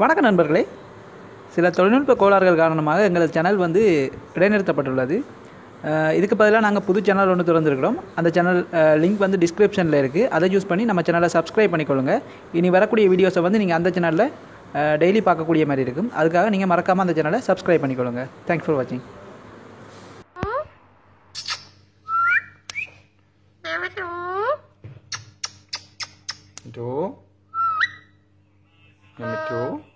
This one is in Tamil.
வணக்கம் நண்பர்களே. சில தொழில்நுட்ப கோளாறுகள் காரணமாக எங்களது சேனல் இடைநிறுத்தப்பட்டுள்ளது. இதுக்கு பதிலாக நாங்கள் புது சேனல் ஒன்று திறந்துருக்கிறோம். அந்த சேனல் லிங்க் டிஸ்கிரிப்ஷனில் இருக்குது. அதை யூஸ் பண்ணி நம்ம சேனலை சப்ஸ்கிரைப் பண்ணிக்கொள்ளுங்கள். இனி வரக்கூடிய வீடியோஸை நீங்கள் அந்த சேனலில் டெய்லி பார்க்கக்கூடிய மாதிரி இருக்கும். அதுக்காக நீங்கள் மறக்காமல் அந்த சேனலை சப்ஸ்கிரைப் பண்ணிக்கொள்ளுங்கள். தேங்க்ஸ் ஃபார் வாட்சிங். Number two.